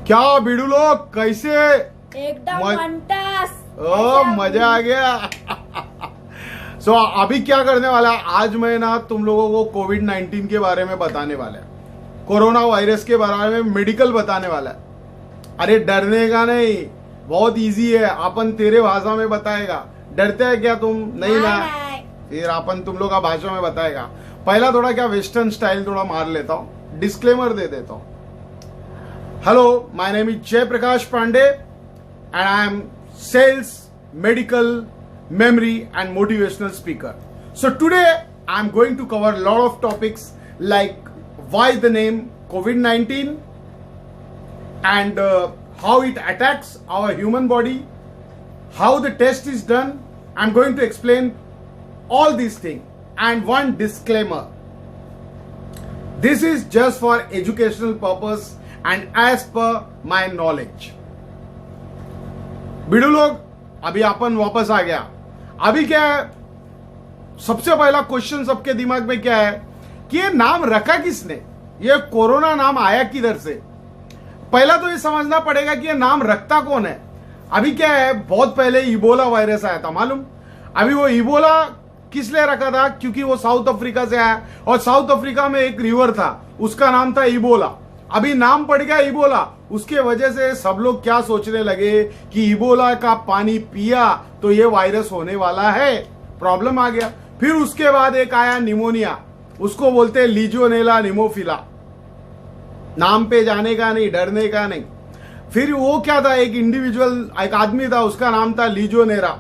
क्या बीड़ू लोग कैसे? एकदम मजा आ गया। सो अभी क्या करने वाला है, आज मैं ना तुम लोगों को कोविड-19 के बारे में बताने वाला है, कोरोना वायरस के बारे में मेडिकल बताने वाला है। अरे डरने का नहीं, बहुत इजी है, अपन तेरे भाषा में बताएगा। डरते है क्या तुम? नहीं ना, फिर अपन तुम लोग का भाषा में बताएगा। पहला थोड़ा क्या वेस्टर्न स्टाइल थोड़ा मार लेता हूं, डिस्क्लेमर दे देता हूं। Hello, my name is Jayprakash Pandey and I am sales, medical, memory and motivational speaker. So today I am going to cover a lot of topics like why the name COVID-19 and how it attacks our human body, how the test is done. I'm going to explain all these things. And one disclaimer. This is just for educational purpose and as per my knowledge. बीड़ू लोग, अभी अपन वापस आ गया। अभी क्या है, सबसे पहला question सबके दिमाग में क्या है कि ये नाम रखा किसने, ये कोरोना नाम आया किधर से? पहला तो ये समझना पड़ेगा कि ये नाम रखता कौन है। अभी क्या है, बहुत पहले इबोला वायरस आया था, मालूम? अभी वो इबोला किस लिए रखा था? क्योंकि वो साउथ अफ्रीका से आया और साउथ अफ्रीका में एक रिवर था, उसका नाम था इबोला। अभी नाम पड़ गया इबोला, उसके वजह से सब लोग क्या सोचने लगे कि इबोला का पानी पिया तो ये वायरस होने वाला है, प्रॉब्लम आ गया। फिर उसके बाद एक आया निमोनिया, उसको बोलते हैं लीजियोनेला निमोफिला। नाम पे जाने का नहीं, डरने का नहीं। फिर वो क्या था, एक इंडिविजुअल, एक आदमी था, उसका नाम था लीजियोनेरा।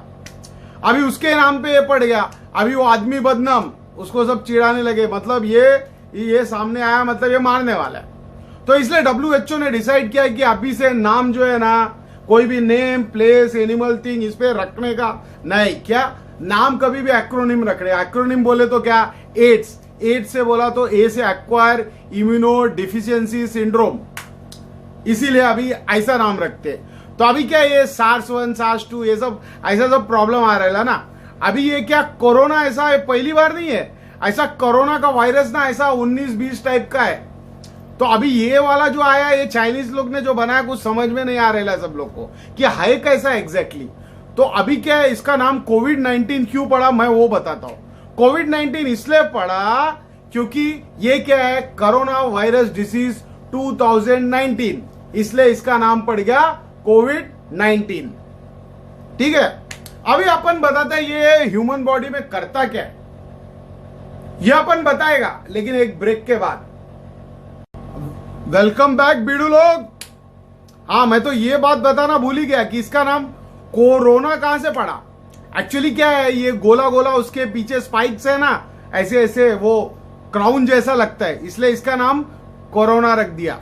अभी उसके नाम पे ये पड़ गया। अभी वो आदमी बदनाम, उसको सब चिढ़ाने लगे, मतलब ये सामने आया मतलब ये मारने वाला है। तो इसलिए WHO ने डिसाइड किया कि अभी से नाम जो है ना, कोई भी नेम, प्लेस, एनिमल, थिंग इस पे रखने का नहीं। क्या नाम कभी भी एक्रोनिम रख रहे। एक्रोनिम बोले तो क्या, एड्स से बोला तो ए से एक्वायर इम्यूनो डिफिशियंसी सिंड्रोम, इसीलिए अभी ऐसा नाम रखते। तो अभी क्या ये SARS-1 SARS-2 ये सब ऐसा सब प्रॉब्लम आ रहा है ना। अभी ये क्या कोरोना ऐसा है, पहली बार नहीं है ऐसा। कोरोना का वायरस ना ऐसा 19-20 टाइप का है। तो अभी ये वाला जो आया, ये चाइनीज लोग ने जो बनाया, कुछ समझ में नहीं आ रहा है सब लोग को कि है कैसा एग्जैक्टली। तो अभी क्या है, इसका नाम कोविड-19 क्यों पड़ा, मैं वो बताता हूं। कोविड-19 इसलिए पड़ा क्योंकि ये क्या है, कोरोना वायरस डिसीज 2019, इसलिए इसका नाम पड़ गया कोविड-19। ठीक है, अभी अपन बताते हैं ये ह्यूमन बॉडी में करता क्या है, ये अपन बताएगा लेकिन एक ब्रेक के बाद। वेलकम बैक बीड़ू लोग। हाँ, मैं तो ये बात बताना भूल ही गया कि इसका नाम कोरोना कहां से पड़ा। एक्चुअली क्या है, ये गोला गोला उसके पीछे स्पाइक्स है ना, ऐसे ऐसे वो क्राउन जैसा लगता है, इसलिए इसका नाम कोरोना रख दिया।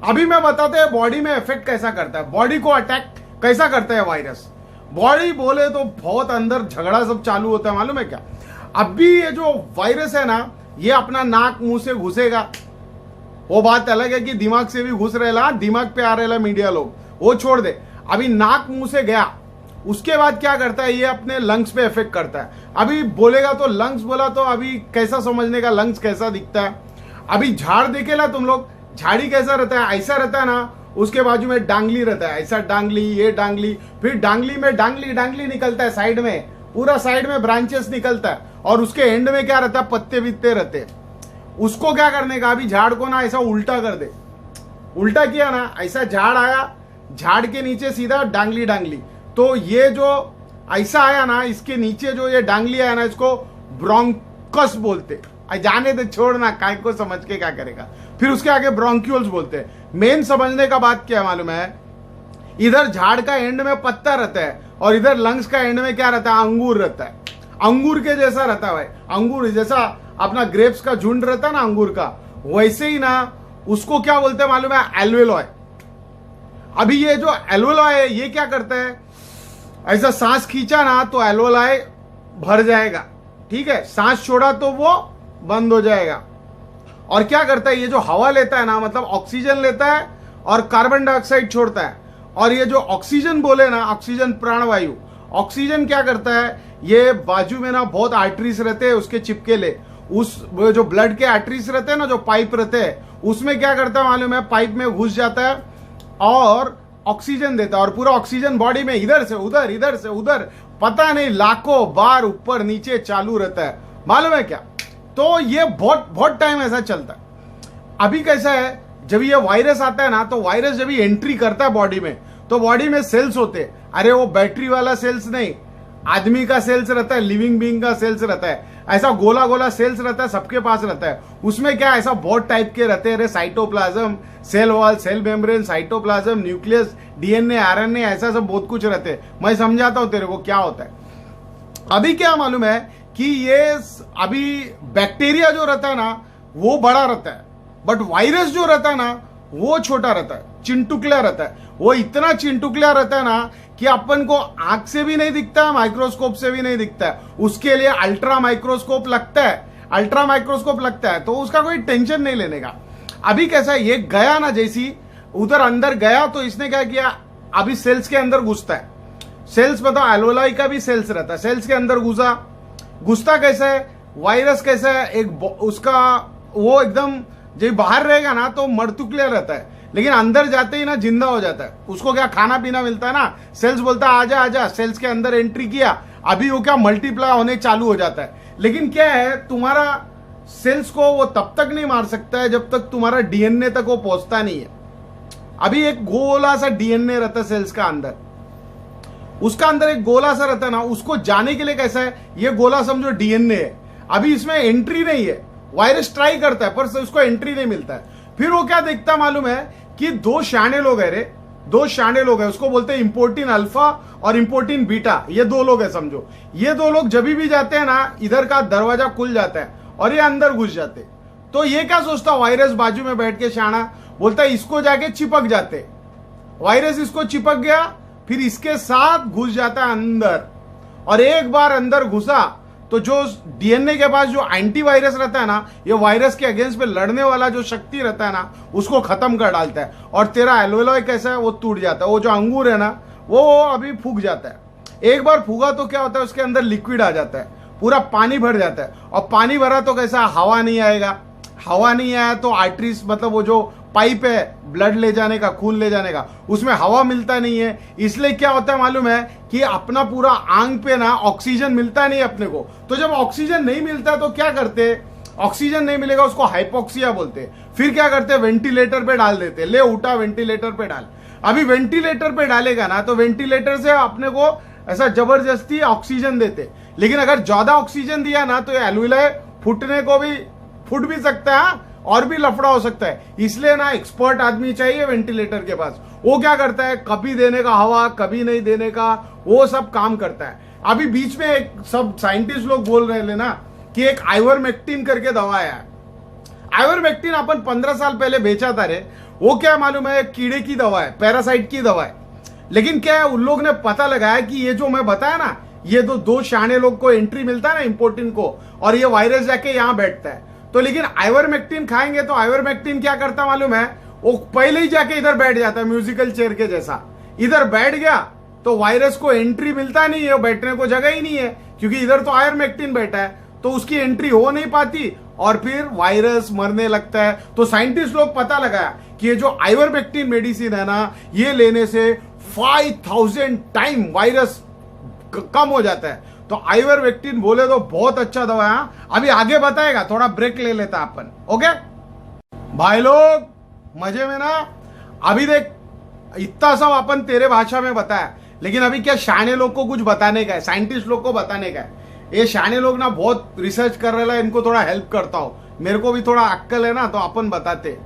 अभी मैं बताते हैं बॉडी में इफेक्ट कैसा करता है, बॉडी को अटैक कैसा करता है वायरस। बॉडी बोले तो बहुत अंदर झगड़ा सब चालू होता है, मालूम है क्या? अभी ये जो वायरस है ना, ये अपना नाक मुंह से घुसेगा, वो बात अलग है कि दिमाग से भी घुस रहेला, दिमाग पे आ रहेला मीडिया लोग, वो छोड़ दे। अभी नाक मुंह से गया, उसके बाद क्या करता है, ये अपने लंग्स पे इफेक्ट करता है। अभी बोलेगा तो लंग्स बोला तो अभी कैसा समझने का, लंग्स कैसा दिखता है। अभी झाड़ देखेला तुम लोग, झाड़ी कैसा रहता है, ऐसा रहता है ना, उसके बाजू में डांगली रहता है, ऐसा डांगली, ये डांगली, फिर डांगली में डांगली निकलता है, साइड में पूरा साइड में ब्रांचेस निकलता है, और उसके एंड में क्या रहता है, पत्ते बित्ते रहते हैं। उसको क्या करने का, अभी झाड़ को ना ऐसा उल्टा कर दे, उल्टा किया ना, ऐसा झाड़ आया, झाड़ के नीचे सीधा डांगली, तो ये जो ऐसा आया ना, इसके नीचे जो ये डांगली आया ना, इसको ब्रोंकस बोलते। जाने दे, छोड़ना, काय को समझ के क्या करेगा। फिर उसके आगे ब्रोंक्यूल्स बोलते हैं। मेन समझने का बात क्या मालूम है, इधर झाड़ का एंड में पत्ता रहता है और इधर लंग्स का एंड में क्या रहता है, अंगूर रहता है। अंगूर के जैसा रहता है भाई, अंगूर जैसा अपना ग्रेप्स का झुंड रहता है ना अंगूर का, वैसे ही ना उसको क्या बोलते हैं मालूम है, एल्वेलॉय। अभी ये जो एल्वेलॉय है, ये क्या करता है, ऐसा सांस खींचा ना तो एल्वेलॉय भर जाएगा, ठीक है, सांस छोड़ा तो वो बंद हो जाएगा। और क्या करता है, ये जो हवा लेता है ना, मतलब ऑक्सीजन लेता है और कार्बन डाइऑक्साइड छोड़ता है। और ये जो ऑक्सीजन बोले ना, ऑक्सीजन प्राणवायु, ऑक्सीजन क्या करता है, ये बाजू में ना बहुत आर्टरीज रहते हैं उसके चिपके ले, उस जो ब्लड के आर्टरीज रहते हैं ना, जो पाइप रहते हैं, उसमें क्या करता है मालूम है, पाइप में घुस जाता है और ऑक्सीजन देता है, और पूरा ऑक्सीजन बॉडी में इधर से उधर इधर से उधर पता नहीं लाखों बार ऊपर नीचे चालू रहता है, मालूम है क्या? तो ये बहुत बहुत टाइम ऐसा चलता है। अभी कैसा है, जब ये वायरस आता है ना, तो वायरस जब ये एंट्री करता है बॉडी में, तो बॉडी में सेल्स होते हैं। अरे वो बैटरी वाला सेल्स नहीं, आदमी का सेल्स रहता है, लिविंग बीइंग का सेल्स रहता है, ऐसा गोला गोला सेल्स रहता है, सबके पास रहता है। उसमें क्या ऐसा बहुत टाइप के रहते हैं, cytoplasm, cell wall, cell membrane, cytoplasm, nucleus, DNA, RNA, ऐसा सब बहुत कुछ रहते हैं। मैं समझाता हूं तेरे को क्या होता है। अभी क्या मालूम है कि ये अभी बैक्टीरिया जो रहता है ना वो बड़ा रहता है, बट वायरस जो रहता है ना वो छोटा रहता है, चिंटुकला रहता है। वो इतना चिंटुकला रहता है ना कि अपन को आंख से भी नहीं दिखता है, माइक्रोस्कोप से भी नहीं दिखता है। उसके लिए अल्ट्रा माइक्रोस्कोप लगता है, अल्ट्रा माइक्रोस्कोप लगता है, तो उसका कोई टेंशन नहीं लेने का। अभी कैसा है, ये गया ना, जैसी उधर अंदर गया तो इसने क्या किया, अभी सेल्स के अंदर घुसता है। सेल्स बताओ, एल्वेलाई का भी सेल्स रहता है, सेल्स के अंदर घुसता कैसा है, वायरस कैसा है, एक उसका वो एकदम जब बाहर रहेगा ना तो मरतुकले रहता है, लेकिन अंदर जाते ही ना जिंदा हो जाता है। उसको क्या खाना पीना मिलता है ना, सेल्स बोलता है आजा आजा, सेल्स के अंदर एंट्री किया, अभी वो क्या मल्टीप्लाई होने चालू हो जाता है। लेकिन क्या है, तुम्हारा सेल्स को वो तब तक नहीं मार सकता है जब तक तुम्हारा डीएनए तक वो पहुंचता नहीं है। अभी एक गोला सा डीएनए रहता है सेल्स का अंदर, उसका अंदर एक गोला सा रहता है ना, उसको जाने के लिए कैसा है, ये गोला समझो डीएनए है, अभी इसमें एंट्री नहीं है। वायरस ट्राई करता है पर उसको एंट्री नहीं मिलता है। फिर वो क्या देखता मालूम है कि दो शाने लोग है रे, दो शाने लोग है, उसको बोलते हैं इम्पोर्टिन अल्फा और इम्पोर्टिन बीटा, ये दो लोग है समझो। ये दो लोग जब भी जाते हैं ना, इधर का दरवाजा खुल जाता है और ये अंदर घुस जाते। तो ये क्या सोचता, वायरस बाजू में बैठ के शाना बोलता है इसको जाके चिपक जाते। वायरस इसको चिपक गया, फिर इसके साथ घुस जाता है अंदर, और एक बार अंदर घुसा तो जो डीएनए के पास जो एंटीवायरस रहता है ना, ये वायरस के अगेंस्ट पे लड़ने वाला जो शक्ति रहता है ना, उसको खत्म कर डालता है, और तेरा एल्वेलॉय कैसा है वो टूट जाता है। वो जो अंगूर है ना वो अभी फूक जाता है। एक बार फूगा तो क्या होता है, उसके अंदर लिक्विड आ जाता है, पूरा पानी भर जाता है, और पानी भरा तो कैसा, हवा नहीं आएगा। हवा नहीं आया तो आर्टरीज, मतलब वो जो पाइप है ब्लड ले जाने का, खून ले जाने का, उसमें हवा मिलता नहीं है। इसलिए क्या होता है मालूम है कि अपना पूरा आंग पे ना ऑक्सीजन मिलता नहीं अपने को। तो जब ऑक्सीजन नहीं मिलता तो क्या करते, ऑक्सीजन नहीं मिलेगा, उसको हाइपोक्सिया बोलते हैं। फिर क्या करते, वेंटिलेटर पे डाल देते, ले उठा वेंटिलेटर पे डाल। अभी वेंटिलेटर पे डालेगा ना तो वेंटिलेटर से अपने को ऐसा जबरदस्ती ऑक्सीजन देते, लेकिन अगर ज्यादा ऑक्सीजन दिया ना तो ये एल्वेलाई फूटने को भी फूट भी सकता है और भी लफड़ा हो सकता है। इसलिए ना एक्सपर्ट आदमी चाहिए वेंटिलेटर के पास। वो क्या करता है, कभी देने का हवा, कभी नहीं देने का, वो सब काम करता है। अभी बीच में एक सब साइंटिस्ट लोग बोल रहे थे ना कि एक आइवरमेक्टिन करके दवा है। आइवरमेक्टिन अपन 15 साल पहले बेचा था रे, वो क्या मालूम है, कीड़े की दवा है, पैरासाइट की दवा है। लेकिन क्या है, उन लोग ने पता लगाया कि ये जो मैं बताया ना, ये दो शाने लोग को एंट्री मिलता है ना इम्पोर्टिन को, और ये वायरस जाके यहां बैठता है। तो लेकिन आइवरमेक्टिन खाएंगे तो आइवरमेक्टिन क्या करता मालूम है, वो पहले ही जाके इधर बैठ जाता है, म्यूजिकल चेयर के जैसा इधर बैठ गया, तो वायरस को एंट्री मिलता नहीं है, बैठने को जगह ही नहीं है, क्योंकि इधर तो आइवरमेक्टिन बैठा है, तो उसकी एंट्री हो नहीं पाती और फिर वायरस मरने लगता है। तो साइंटिस्ट लोग पता लगाया कि ये जो आइवरमेक्टिन मेडिसिन है ना, ये लेने से 5000 टाइम वायरस कम हो जाता है। तो आइवरमेक्टिन बोले तो बहुत अच्छा दवा है। अभी आगे बताएगा, थोड़ा ब्रेक ले लेता अपन। ओके भाई लोग, मजे में ना। अभी देख, इतना सब अपन तेरे भाषा में बताया, लेकिन अभी क्या शाने लोग को कुछ बताने का है, साइंटिस्ट लोग को बताने का है। ये शाने लोग ना बहुत रिसर्च कर रहे हैं, इनको थोड़ा हेल्प करता हूं, मेरे को भी थोड़ा अक्कल है ना, तो अपन बताते।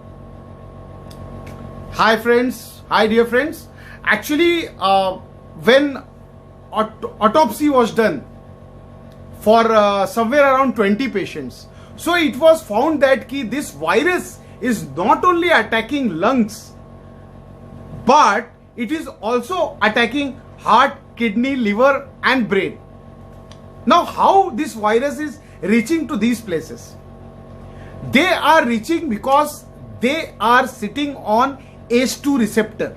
Hi friends, hi dear friends, actually when autopsy was done for somewhere around 20 patients, so it was found that this virus is not only attacking lungs but it is also attacking heart, kidney, liver and brain. Now how this virus is reaching to these places? They are reaching because they are sitting on ACE2 receptor.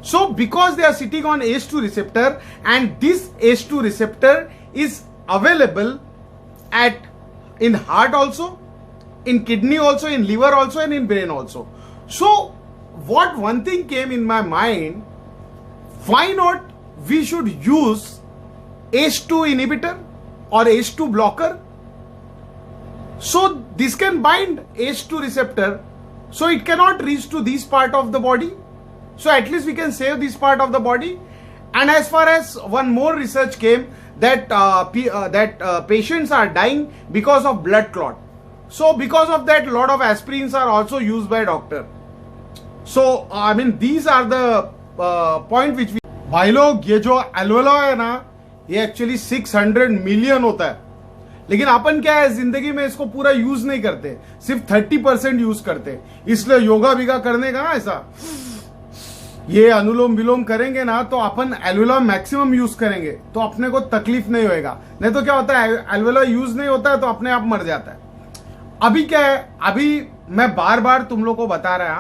So because they are sitting on ACE2 receptor, and this ACE2 receptor is available in heart also, in kidney also, in liver also and in brain also. So what one thing came in my mind, why not we should use ACE2 inhibitor or ACE2 blocker? So this can bind ACE2 receptor, so it cannot reach to this part of the body. So at least we can save this part of the body. And as far as one more research came, that patients are dying because of blood clot. So because of that, lot of aspirins are also used by doctor. So I mean, these are the point which we, भाई लोग, ये जो alveolar है ना, ये actually 600 million होता है, लेकिन अपन क्या है, जिंदगी में इसको पूरा यूज नहीं करते, सिर्फ 30% यूज करते. इसलिए योगा बिगा करने का ना, ऐसा ये अनुलोम विलोम करेंगे ना, तो अपन एल्वेला मैक्सिमम यूज करेंगे, तो अपने को तकलीफ नहीं होएगा. नहीं तो क्या होता है, एल्वेला यूज नहीं होता है तो अपने आप मर जाता है. अभी क्या है, अभी मैं बार बार तुम लोग को बता रहा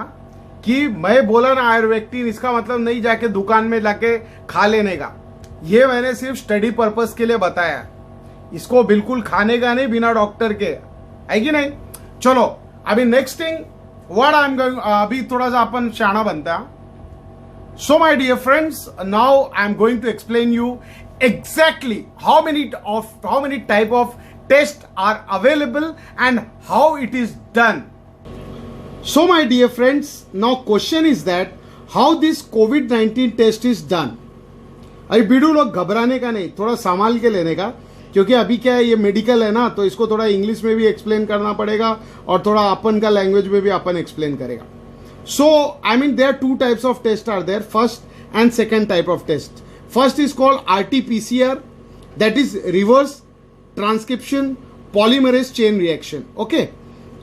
कि मैं बोला ना आयुर्वेक्टिन, इसका मतलब नहीं जाके दुकान में जाके खा लेने का. ये मैंने सिर्फ स्टडी पर्पस के लिए बताया, इसको बिल्कुल खाने का नहीं बिना डॉक्टर के, है कि नहीं. चलो अभी next thing what I am going, अभी थोड़ा सा अपन शाना बनता है. So my dear friends, now I am going to explain you exactly how many type of tests are available and how it is done. So my dear friends, now question is that how this COVID-19 test is done. अभी Baidu लोग घबराने का नहीं, थोड़ा संभाल के लेने का, क्योंकि अभी क्या है, ये मेडिकल है ना, तो इसको थोड़ा इंग्लिश में भी एक्सप्लेन करना पड़ेगा और थोड़ा अपन का लैंग्वेज में भी अपन एक्सप्लेन करेगा. So, I mean, there are two types of tests are there, first and second type of test. First is called RT-PCR, that is reverse transcription polymerase chain reaction, okay?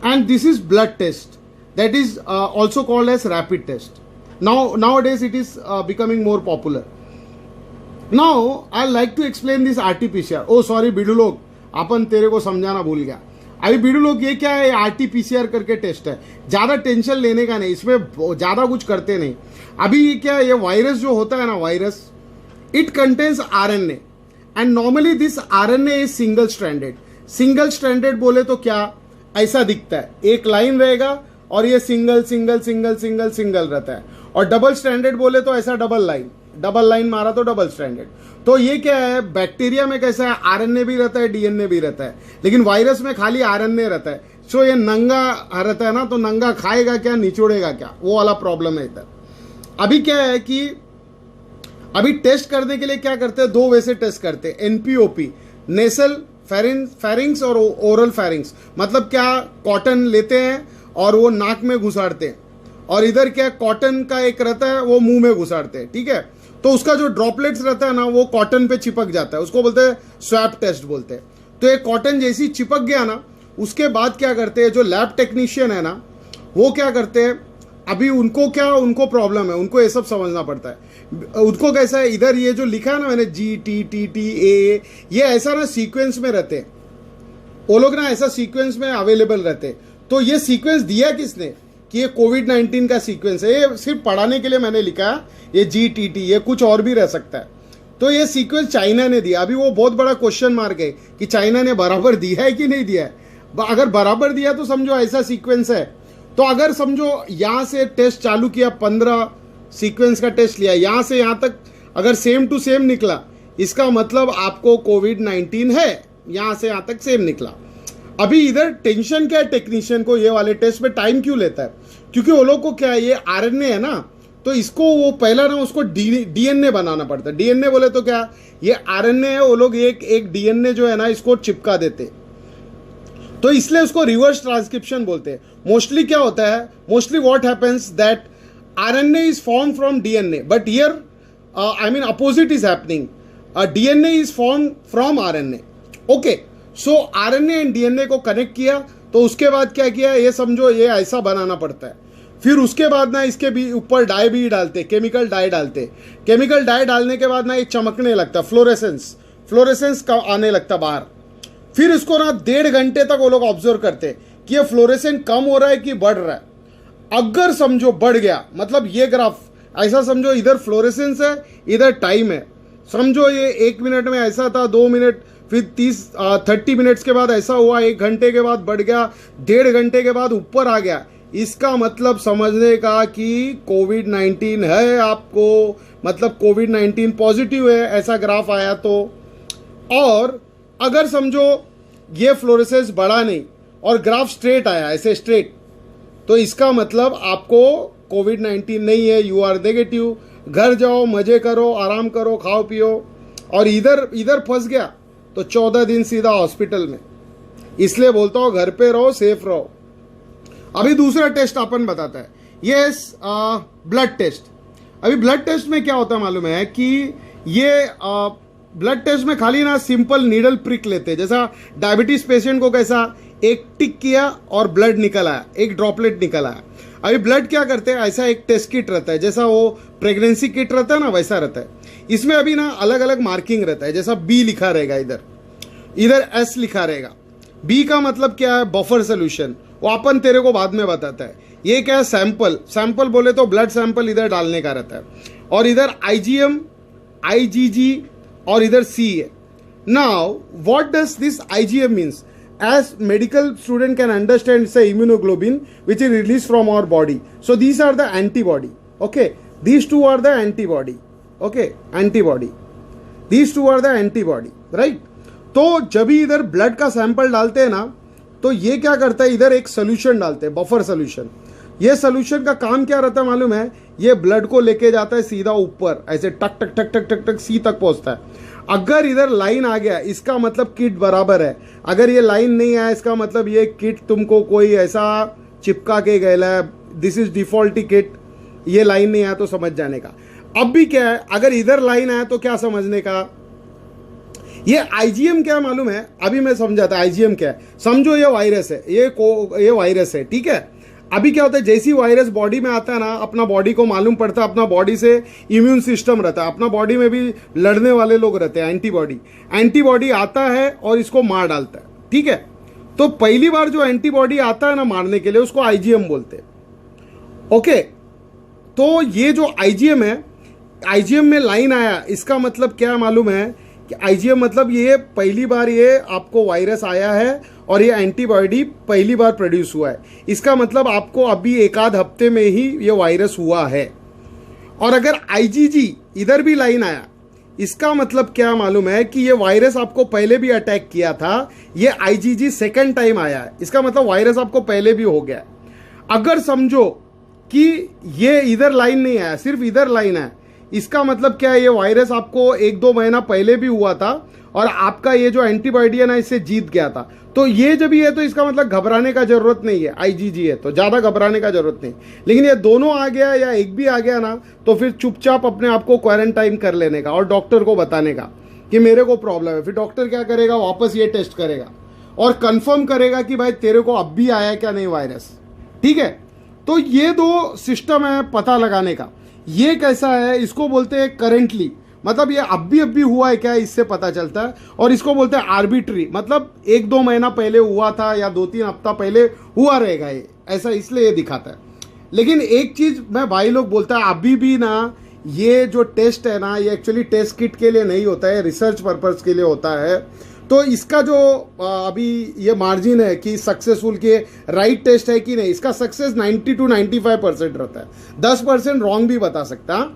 And this is blood test, that is also called as rapid test. Nowadays it is becoming more popular. Now, I like to explain this RT-PCR. Oh, sorry, बिडू लोग, अपन तेरे को समझाना भूल गया. अभी Baidu लोग, ये क्या है, RT-PCR करके टेस्ट है, ज्यादा टेंशन लेने का नहीं, इसमें ज्यादा कुछ करते नहीं. अभी ये क्या है, ये वायरस जो होता है ना, virus, it contains RNA and normally this RNA is single stranded. Single stranded बोले तो क्या, ऐसा दिखता है, एक लाइन रहेगा और ये single single single single single रहता है. और डबल स्ट्रैंडेड बोले तो ऐसा डबल लाइन मारा तो डबल स्ट्रैंडेड. तो ये क्या है, बैक्टीरिया में कैसा है, RNA भी रहता है, DNA भी रहता है, लेकिन वायरस में खाली RNA रहता है. सो ये नंगा रहता है ना, तो नंगा खाएगा क्या, निचोड़ेगा क्या, वो वाला प्रॉब्लम है इधर. अभी क्या है कि अभी टेस्ट करने के लिए क्या करते हैं, दो वे से टेस्ट करते हैं. NPOP, नेसल फेरिंग्स और ओरल फेरिंग्स. मतलब क्या, कॉटन लेते हैं और वो नाक में घुसाड़ते हैं, और इधर क्या कॉटन का एक रहता है, वो मुंह में घुसाड़ते हैं, ठीक है. तो उसका जो ड्रॉपलेट्स रहता है ना, वो कॉटन पे चिपक जाता है, उसको बोलते हैं स्वैब टेस्ट बोलते हैं. तो ये कॉटन जैसी चिपक गया ना, उसके बाद क्या करते हैं, जो लैब टेक्नीशियन है ना, वो क्या करते हैं, अभी उनको प्रॉब्लम है, उनको ये सब समझना पड़ता है. उनको कैसा है, इधर ये जो लिखा है ना मैंने GTTTA, ये ऐसा ना सीक्वेंस में रहते हैं, वो लोग ना ऐसा सीक्वेंस में अवेलेबल रहते हैं. तो ये सीक्वेंस दिया किसने, कि ये कोविड-19 का सीक्वेंस है, ये सिर्फ पढ़ाने के लिए मैंने लिखा है, ये GTT, ये कुछ और भी रह सकता है. तो ये सीक्वेंस चाइना ने दिया. अभी वो बहुत बड़ा क्वेश्चन मार्क है कि चाइना ने बराबर दिया है कि नहीं दिया है. अगर बराबर दिया तो समझो ऐसा सीक्वेंस है. तो अगर समझो यहाँ से टेस्ट चालू किया, 15 सीक्वेंस का टेस्ट लिया, यहाँ से यहाँ तक अगर सेम टू सेम निकला, इसका मतलब आपको कोविड-19 है. यहाँ से यहाँ तक सेम निकला. अभी इधर टेंशन क्या है टेक्नीशियन को, ये वाले टेस्ट में टाइम क्यों लेता है, क्योंकि वो लोग को क्या है, ये RNA है ना, तो इसको वो पहला ना उसको DNA बनाना पड़ता है. DNA बोले तो क्या, ये RNA है, वो लोग एक DNA जो है ना, इसको चिपका देते, तो इसलिए उसको रिवर्स ट्रांसक्रिप्शन बोलते हैं. मोस्टली क्या होता है, mostly what happens that RNA is form from DNA, but here I mean opposite is happening, DNA is form from RNA. Okay, so RNA and DNA को कनेक्ट किया, तो उसके बाद क्या किया, ये समझो ये ऐसा बनाना पड़ता है. फिर उसके बाद ना इसके भी ऊपर डाई भी डालते, केमिकल डाई डालते. केमिकल डाई डालने के बाद ना ये चमकने लगता, फ्लोरेसेंस का आने लगता बाहर. फिर इसको ना 1.5 घंटे तक वो लोग ऑब्जर्व करते कि ये फ्लोरेसेंट कम हो रहा है कि बढ़ रहा है. अगर समझो बढ़ गया, मतलब ये ग्राफ ऐसा समझो, इधर फ्लोरेसेंस है, इधर टाइम है. समझो ये 1 मिनट में ऐसा था, 2 मिनट, फिर 30 मिनट्स के बाद ऐसा हुआ, 1 घंटे के बाद बढ़ गया, 1.5 घंटे के बाद ऊपर आ गया. इसका मतलब समझने का कि कोविड 19 है आपको, मतलब कोविड 19 पॉजिटिव है, ऐसा ग्राफ आया तो। और अगर समझो ये फ्लोरेसेंस बढ़ा नहीं और ग्राफ स्ट्रेट आया, ऐसे स्ट्रेट, तो इसका मतलब आपको कोविड 19 नहीं है, यू आर नेगेटिव। घर जाओ, मजे करो, आराम करो, खाओ पियो। और इधर फंस गया तो 14 दिन सीधा हॉस्पिटल में। इसलिए बोलता हूँ घर पे रहो, सेफ रहो। अभी दूसरा टेस्ट अपन बताता है, ये ब्लड टेस्ट। अभी ब्लड टेस्ट में क्या होता है मालूम है कि ये ब्लड टेस्ट में खाली ना सिंपल नीडल प्रिक लेते हैं, जैसा डायबिटीज पेशेंट को कैसा एक टिक किया और ब्लड निकल आया, एक ड्रॉपलेट निकल आया। अभी ब्लड क्या करते हैं, ऐसा एक टेस्ट किट रहता है, जैसा वो प्रेगनेंसी किट रहता है ना, वैसा रहता है। इसमें अभी ना अलग अलग मार्किंग रहता है, जैसा बी लिखा रहेगा, इधर एस लिखा रहेगा। बी का मतलब क्या है, बफर सोल्यूशन, वो अपन तेरे को बाद में बताता है। ये क्या है, सैंपल बोले तो ब्लड सैंपल इधर डालने का रहता है। और इधर IgM, IgG और इधर C है। Now what does this IgM means? As medical student can understand, it's a immunoglobulin which is released from our body. So these are the antibody. Okay, these two are the antibody. Okay, antibody. These two are the antibody, right? तो जब भी इधर blood का sample डालते हैं ना, तो ये क्या करता है, इधर एक सोल्यूशन डालते हैं, बफर सोल्यूशन। ये सोल्यूशन का काम क्या रहता है मालूम है? ये ब्लड को लेके जाता है सीधा ऊपर, ऐसे टक टक टक टक टक टक सी तक पहुंचता है। अगर इधर लाइन आ गया, इसका मतलब किट बराबर है। अगर ये लाइन नहीं आया, इसका मतलब ये किट तुमको कोई ऐसा चिपका के गया है, दिस इज डिफॉल्टी किट। ये लाइन नहीं आया तो समझ जाने का। अब भी क्या है, अगर इधर लाइन आया तो क्या समझने का, ये IgM क्या मालूम है? अभी मैं समझाता IgM क्या है। समझो ये वायरस है, ये वायरस है, ठीक है। अभी क्या होता है, जैसी वायरस बॉडी में आता है ना, अपना बॉडी को मालूम पड़ता है, अपना बॉडी से इम्यून सिस्टम रहता है, अपना बॉडी में भी लड़ने वाले लोग रहते हैं, एंटीबॉडी आता है और इसको मार डालता है, ठीक है। तो पहली बार जो एंटीबॉडी आता है ना मारने के लिए, उसको IgM बोलते हैं। ओके, तो ये जो IgM है, IgM में लाइन आया, इसका मतलब क्या मालूम है कि IgM मतलब ये पहली बार ये आपको वायरस आया है और ये एंटीबॉडी पहली बार प्रोड्यूस हुआ है। इसका मतलब आपको अभी एक आध हफ्ते में ही ये वायरस हुआ है। और अगर IgG इधर भी लाइन आया, इसका मतलब क्या मालूम है कि ये वायरस आपको पहले भी अटैक किया था, ये IgG सेकंड टाइम आया है। इसका मतलब वायरस आपको पहले भी हो गया। अगर समझो कि ये इधर लाइन नहीं आया, सिर्फ इधर लाइन आया, इसका मतलब क्या है, ये वायरस आपको 1-2 महीना पहले भी हुआ था और आपका ये जो एंटीबॉडी है ना, इससे जीत गया था। तो ये जब भी है तो इसका मतलब घबराने का जरूरत नहीं है। IgG है तो ज्यादा घबराने का जरूरत नहीं। लेकिन ये दोनों आ गया या एक भी आ गया ना, तो फिर चुपचाप अपने आप को क्वारंटाइन कर लेने का और डॉक्टर को बताने का कि मेरे को प्रॉब्लम है। फिर डॉक्टर क्या करेगा, वापस ये टेस्ट करेगा और कंफर्म करेगा कि भाई तेरे को अब भी आया क्या नहीं वायरस, ठीक है। तो ये 2 सिस्टम है पता लगाने का। ये कैसा है, इसको बोलते हैं करेंटली, मतलब ये अब भी हुआ है क्या, इससे पता चलता है। और इसको बोलते हैं आर्बिट्री, मतलब 1-2 महीना पहले हुआ था या 2-3 हफ्ता पहले हुआ रहेगा ये, ऐसा इसलिए ये दिखाता है। लेकिन एक चीज मैं भाई लोग बोलता है, अभी भी ना ये जो टेस्ट है ना, ये एक्चुअली टेस्ट किट के लिए नहीं होता है, रिसर्च पर्पस के लिए होता है। तो इसका जो अभी ये मार्जिन है कि सक्सेसफुल के राइट टेस्ट है कि नहीं, इसका सक्सेस 90 to 95% रहता है। 10% रॉन्ग भी बता सकता है।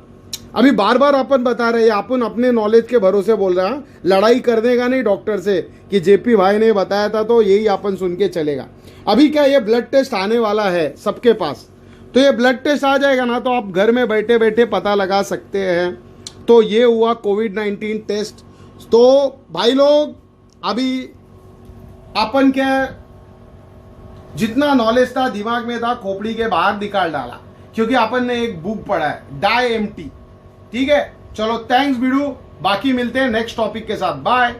अभी बार बार अपन बता रहे हैं, अपन अपने नॉलेज के भरोसे बोल रहे हैं, लड़ाई करने का नहीं डॉक्टर से कि JP भाई ने बताया था तो यही अपन सुन के चलेगा। अभी क्या ये ब्लड टेस्ट आने वाला है सबके पास, तो ये ब्लड टेस्ट आ जाएगा ना, तो आप घर में बैठे बैठे पता लगा सकते हैं। तो ये हुआ कोविड-19 टेस्ट। तो भाई लोग अभी अपन क्या जितना नॉलेज था दिमाग में था, खोपड़ी के बाहर निकाल डाला, क्योंकि अपन ने एक बुक पढ़ा है डाई एम्प्टी, ठीक है। चलो थैंक्स बिडू, बाकी मिलते हैं नेक्स्ट टॉपिक के साथ, बाय।